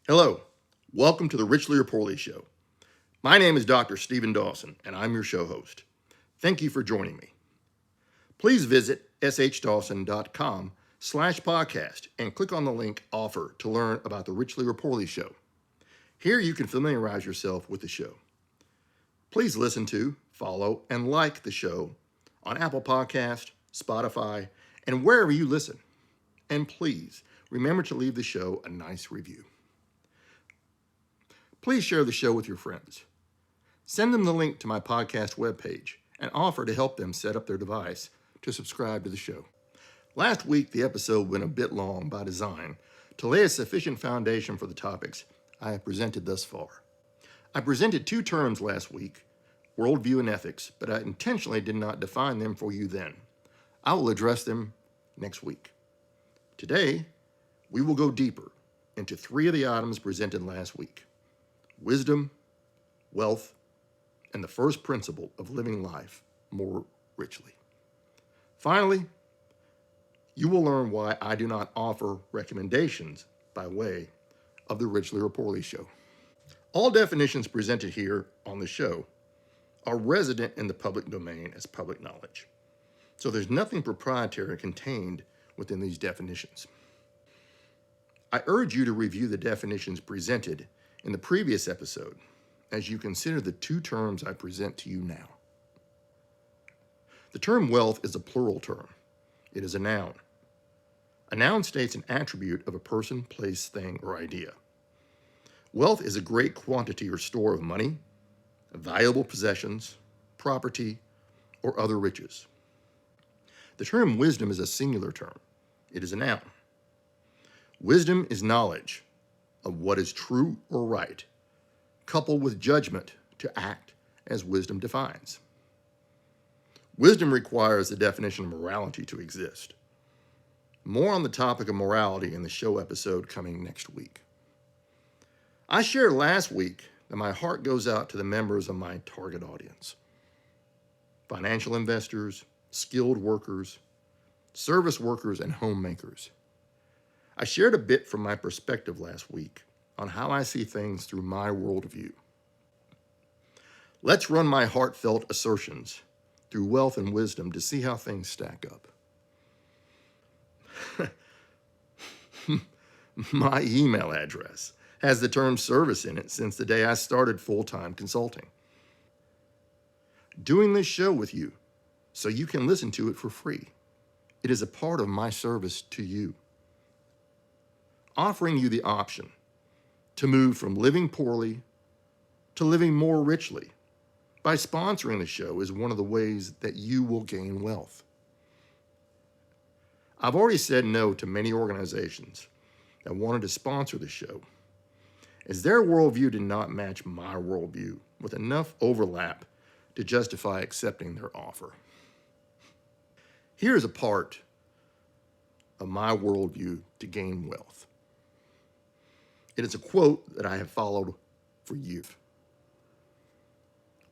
Hello, welcome to the Richly or Poorly Show. My name is Dr. Stephen Dawson, and I'm your show host. Thank you for joining me. Please visit shdawson.com/podcast and click on the link Offer to learn about the Richly or Poorly Show. Here you can familiarize yourself with the show. Please listen to, follow, and like the show on Apple Podcast, Spotify, and wherever you listen. And please remember to leave the show a nice review. Please share the show with your friends. Send them the link to my podcast webpage and offer to help them set up their device to subscribe to the show. Last week, the episode went a bit long by design to lay a sufficient foundation for the topics I have presented thus far. I presented two terms last week, worldview and ethics, but I intentionally did not define them for you then. I will address them next week. Today, we will go deeper into three of the items presented last week: wisdom, wealth, and the first principle of living life more richly. Finally, you will learn why I do not offer recommendations by way of the Richly or Poorly Show. All definitions presented here on the show are resident in the public domain as public knowledge, so there's nothing proprietary contained within these definitions. I urge you to review the definitions presented in the previous episode as you consider the two terms I present to you now. The term wealth is a plural term. It is a noun. A noun states an attribute of a person, place, thing, or idea. Wealth is a great quantity or store of money, valuable possessions, property, or other riches. The term wisdom is a singular term. It is a noun. Wisdom is knowledge of what is true or right, coupled with judgment to act as wisdom defines. Wisdom requires the definition of morality to exist. More on the topic of morality in the show episode coming next week. I shared last week that my heart goes out to the members of my target audience: financial investors, skilled workers, service workers, and homemakers. I shared a bit from my perspective last week on how I see things through my worldview. Let's run my heartfelt assertions through wealth and wisdom to see how things stack up. My email address has the term service in it since the day I started full-time consulting. Doing this show with you so you can listen to it for free. It is a part of my service to you. Offering you the option to move from living poorly to living more richly by sponsoring the show is one of the ways that you will gain wealth. I've already said no to many organizations that wanted to sponsor the show, as their worldview did not match my worldview with enough overlap to justify accepting their offer. Here's a part of my worldview to gain wealth. It is a quote that I have followed for years.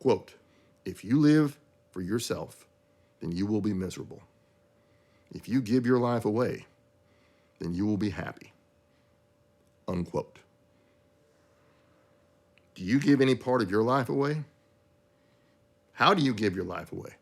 Quote, "If you live for yourself, then you will be miserable. If you give your life away, then you will be happy." Unquote. Do you give any part of your life away? How do you give your life away?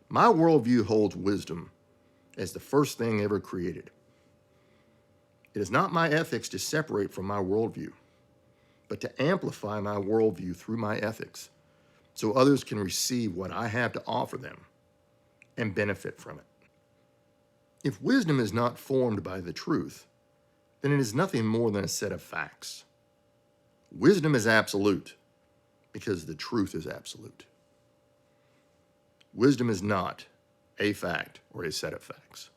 My worldview holds wisdom as the first thing ever created. It is not my ethics to separate from my worldview, but to amplify my worldview through my ethics so others can receive what I have to offer them and benefit from it. If wisdom is not formed by the truth, then it is nothing more than a set of facts. Wisdom is absolute because the truth is absolute. Wisdom is not a fact or a set of facts.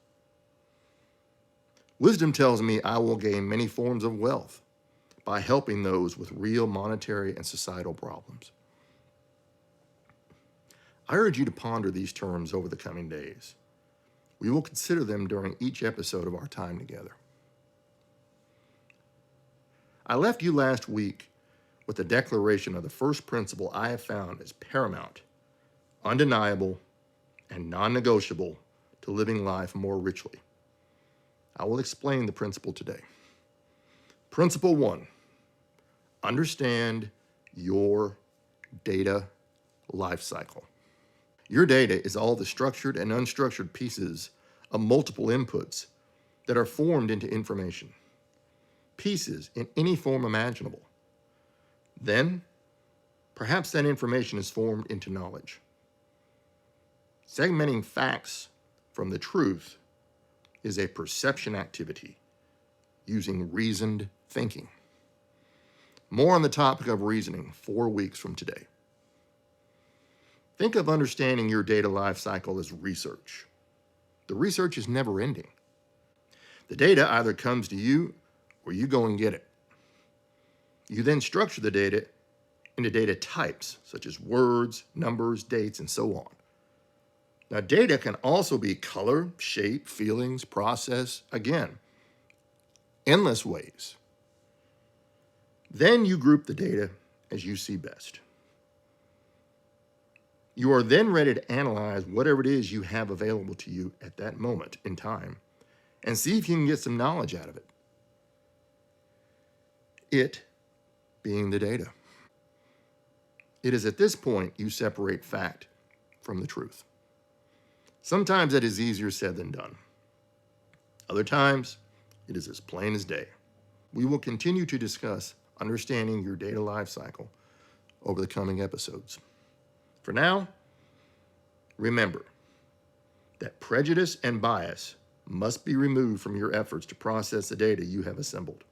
Wisdom tells me I will gain many forms of wealth by helping those with real monetary and societal problems. I urge you to ponder these terms over the coming days. We will consider them during each episode of our time together. I left you last week with a declaration of the first principle I have found as paramount, undeniable, and non-negotiable to living life more richly. I will explain the principle today. Principle 1, understand your data life cycle. Your data is all the structured and unstructured pieces of multiple inputs that are formed into information. Pieces in any form imaginable. Then, perhaps that information is formed into knowledge. Segmenting facts from the truth is a perception activity using reasoned thinking. More on the topic of reasoning 4 weeks from today. Think of understanding your data life cycle as research. The research is never ending. The data either comes to you or you go and get it. You then structure the data into data types, such as words, numbers, dates, and so on. Now, data can also be color, shape, feelings, process, again, endless ways. Then you group the data as you see best. You are then ready to analyze whatever it is you have available to you at that moment in time and see if you can get some knowledge out of it. It being the data. It is at this point you separate fact from the truth. Sometimes that is easier said than done. Other times, it is as plain as day. We will continue to discuss understanding your data life cycle over the coming episodes. For now, remember that prejudice and bias must be removed from your efforts to process the data you have assembled.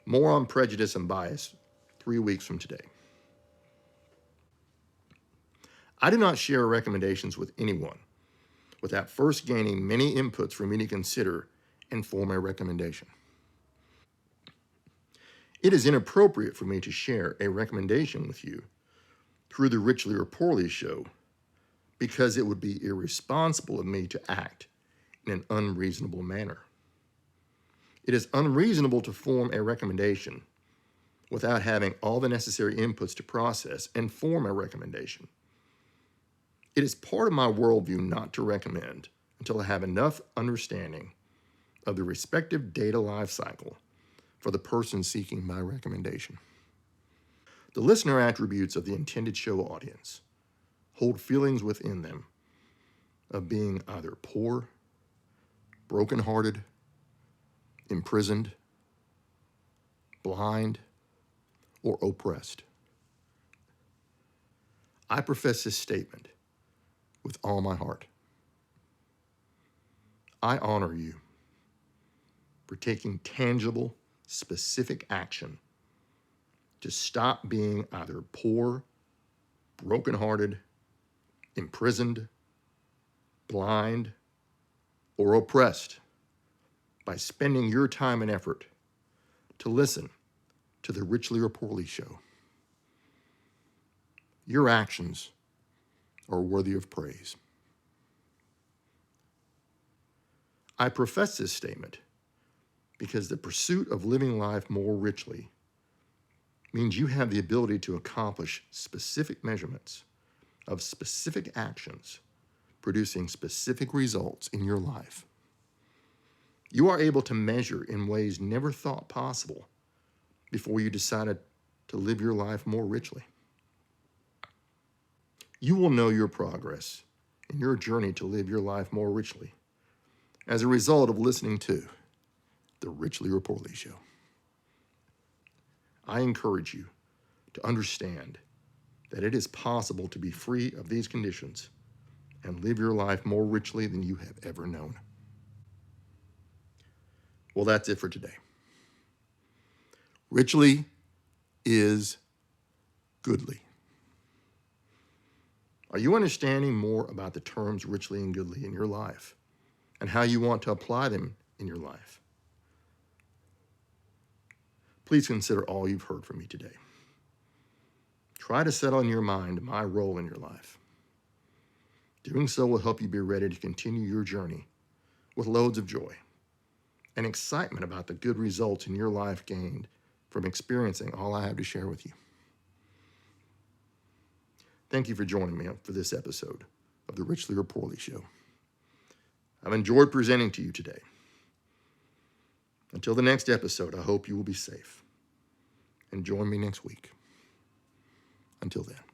More on prejudice and bias 3 weeks from today. I do not share recommendations with anyone without first gaining many inputs for me to consider and form a recommendation. It is inappropriate for me to share a recommendation with you through the Richly or Poorly show because it would be irresponsible of me to act in an unreasonable manner. It is unreasonable to form a recommendation without having all the necessary inputs to process and form a recommendation. It is part of my worldview not to recommend until I have enough understanding of the respective data life cycle for the person seeking my recommendation. The listener attributes of the intended show audience hold feelings within them of being either poor, brokenhearted, imprisoned, blind, or oppressed. I profess this statement with all my heart. I honor you for taking tangible, specific action to stop being either poor, brokenhearted, imprisoned, blind, or oppressed by spending your time and effort to listen to the Richly or Poorly show. Your actions are worthy of praise. I profess this statement because the pursuit of living life more richly means you have the ability to accomplish specific measurements of specific actions, producing specific results in your life. You are able to measure in ways never thought possible before you decided to live your life more richly. You will know your progress in your journey to live your life more richly as a result of listening to the Richly or Poorly show. I encourage you to understand that it is possible to be free of these conditions and live your life more richly than you have ever known. Well, that's it for today. Richly is goodly. Are you understanding more about the terms richly and goodly in your life and how you want to apply them in your life? Please consider all you've heard from me today. Try to settle in your mind my role in your life. Doing so will help you be ready to continue your journey with loads of joy and excitement about the good results in your life gained from experiencing all I have to share with you. Thank you for joining me for this episode of the Richly or Poorly show. I've enjoyed presenting to you today. Until the next episode, I hope you will be safe. And join me next week. Until then.